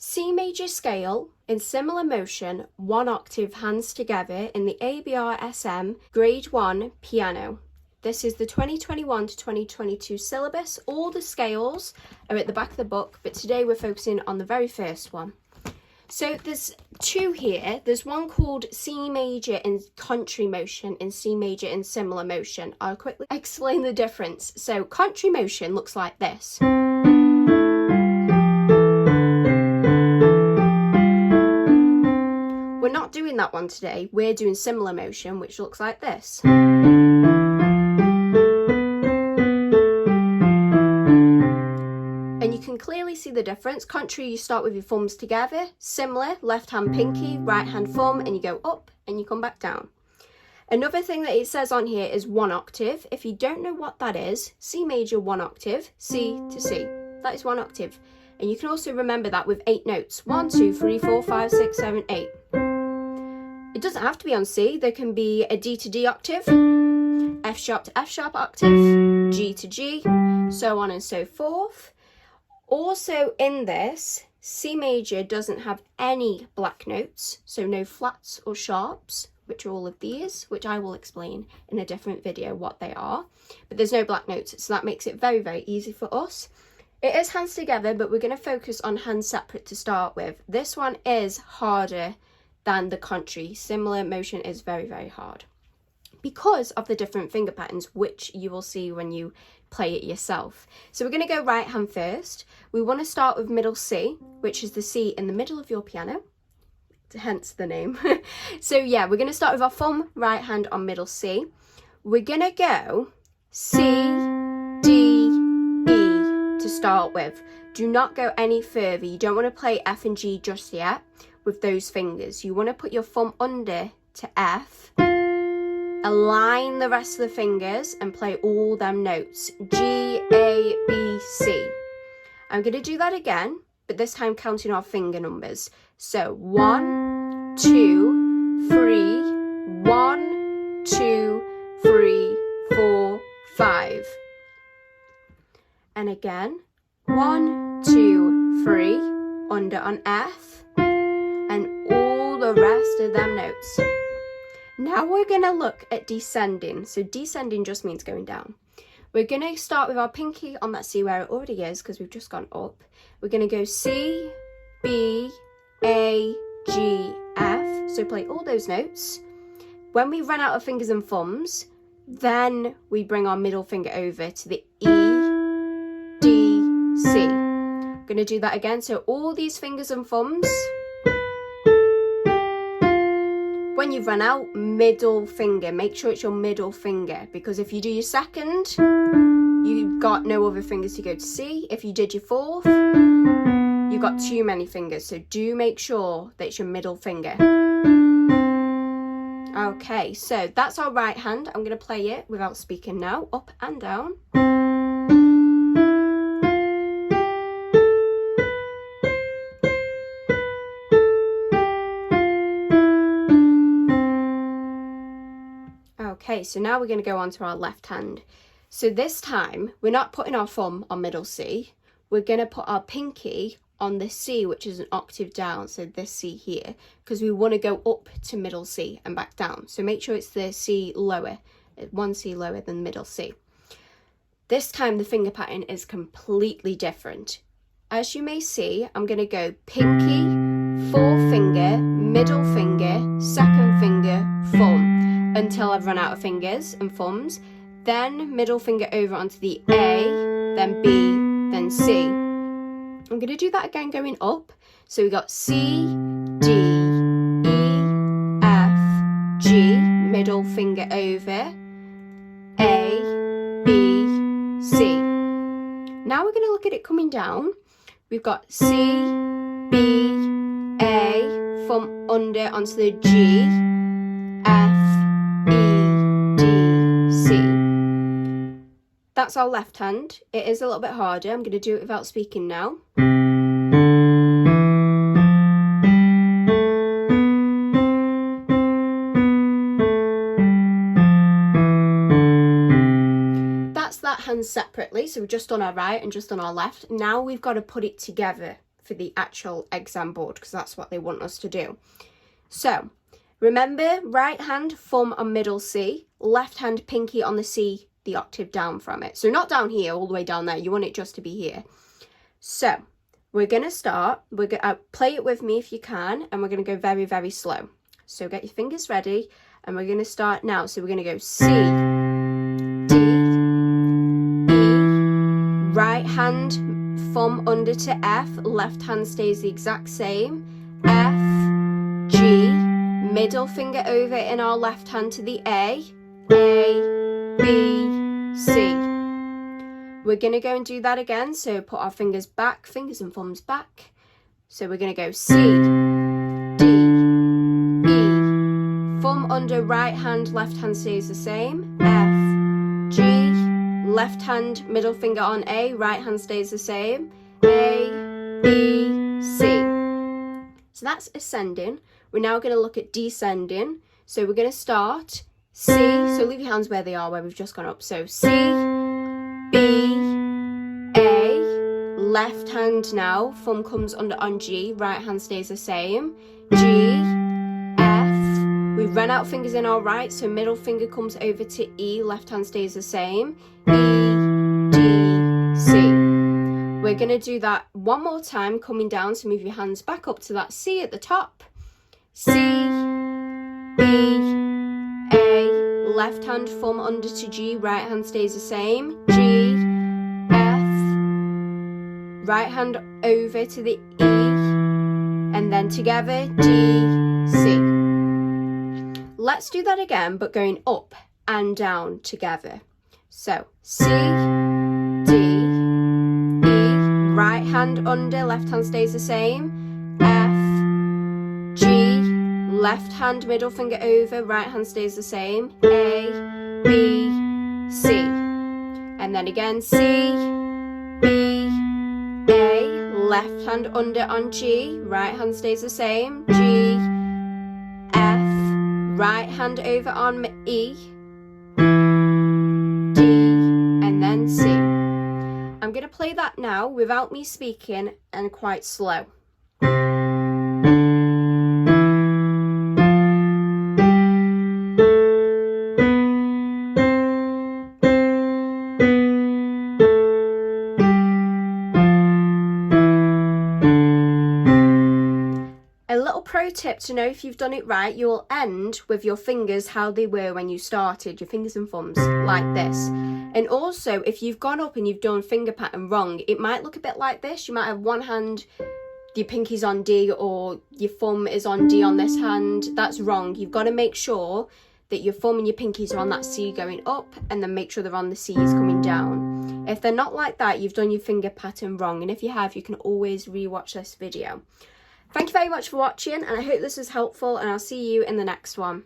C major scale in similar motion, 1 octave hands together in the ABRSM Grade 1 piano. This is the 2021 to 2022 syllabus. All the scales are at the back of the book, but today we're focusing on the very first one. So there's two here. There's one called C major in contrary motion and C major in similar motion. I'll quickly explain the difference. So contrary motion looks like this. We're not doing that one today. We're doing similar motion, which looks like this. And you can clearly see the difference. Contrary, you start with your thumbs together. Similar, left hand pinky, right hand thumb, and you go up and you come back down. Another thing that it says on here is 1 octave. If you don't know what that is, C major 1 octave, C to C. That is 1 octave. And you can also remember that with 8 notes. 1, 2, 3, 4, 5, 6, 7, 8. It doesn't have to be on C. There can be a D to D octave, F sharp to F sharp octave, G to G, so on and so forth. Also in this, C major doesn't have any black notes, so no flats or sharps, which are all of these, which I will explain in a different video what they are. But there's no black notes, so that makes it very, very easy for us. It is hands together, but we're going to focus on hands separate to start with. This one is harder than the contrary. Similar motion is very, very hard because of the different finger patterns, which you will see when you play it yourself. So we're going to go right hand first. We want to start with middle C, which is the C in the middle of your piano, hence the name. So yeah, we're going to start with our thumb right hand on middle C. We're going to go C, D, E to start with. Do not go any further. You don't want to play F and G just yet with those fingers. You want to put your thumb under to F, align the rest of the fingers and play all them notes. G, A, B, C. I'm going to do that again, but this time counting our finger numbers. So 1, 2, 3, 1, 2, 3, 4, 5. And again, 1, 2, 3, under on F, and all the rest of them notes. Now we're going to look at descending. So descending just means going down. We're going to start with our pinky on that C where it already is because we've just gone up. We're going to go C, B, A, G, F. So play all those notes. When we run out of fingers and thumbs, then we bring our middle finger over to the E, D, C. I'm going to do that again. So all these fingers and thumbs. When you've run out, middle finger. Make sure it's your middle finger, because if you do your second, you've got no other fingers to go to C. If you did your fourth, you've got too many fingers. So do make sure that it's your middle finger. Okay, so that's our right hand. I'm going to play it without speaking now, up and down. Okay, so now we're going to go on to our left hand. So this time, we're not putting our thumb on middle C. We're going to put our pinky on the C, which is an octave down, so this C here, because we want to go up to middle C and back down. So make sure it's the C lower, 1 C lower than middle C. This time, the finger pattern is completely different. As you may see, I'm going to go pinky, forefinger, middle finger, second finger, thumb, until I've run out of fingers and thumbs, then middle finger over onto the A, then B, then C. I'm going to do that again going up. So we got C, D, E, F, G, middle finger over, A, B, C. Now we're going to look at it coming down. We've got C, B, A, thumb under onto the G, F, that's our left hand. It is a little bit harder. I'm going to do it without speaking now. That's that hand separately. So we've just done our right and just done our left. Now we've got to put it together for the actual exam board, because that's what they want us to do. So remember, right hand thumb on middle C, left hand pinky on the C, the octave down from it. So not down here, all the way down there. You want it just to be here. So we're going to start. We're going to play it with me if you can, and we're going to go very, very slow. So get your fingers ready, and we're going to start now. So we're going to go C, D, E, right hand thumb under to F, left hand stays the exact same, F, G, middle finger over in our left hand to the A, B, C. We're going to go and do that again, so put our fingers back, fingers and thumbs back. So we're going to go C, D, E, thumb under right hand, left hand stays the same, F, G, left hand, middle finger on A, right hand stays the same, A, B, C. So that's ascending. We're now going to look at descending. So we're going to start C, so leave your hands where they are, where we've just gone up. So C, B, A, left hand now, thumb comes under on G, right hand stays the same, G, F, we've run out fingers in our right, so middle finger comes over to E, left hand stays the same, E, D, C. We're going to do that one more time, coming down, so move your hands back up to that C at the top, C, B, A, left hand thumb under to G, right hand stays the same, G, F, right hand over to the E, and then together, D, C. Let's do that again, but going up and down together. So, C, D, E, right hand under, left hand stays the same, F, G, left hand, middle finger over, right hand stays the same, A, B, C. And then again, C, B, A, left hand under on G, right hand stays the same, G, F, right hand over on E, D, and then C. I'm going to play that now without me speaking and quite slow. Pro tip to know if you've done it right, you will end with your fingers how they were when you started, your fingers and thumbs like this. And also, if you've gone up and you've done finger pattern wrong, it might look a bit like this. You might have one hand, your pinky's on D, or your thumb is on D on this hand. That's wrong. You've got to make sure that your thumb and your pinkies are on that C going up, and then make sure they're on the C's coming down. If they're not like that, you've done your finger pattern wrong. And if you have, you can always rewatch this video. Thank you very much for watching, and I hope this was helpful, and I'll see you in the next one.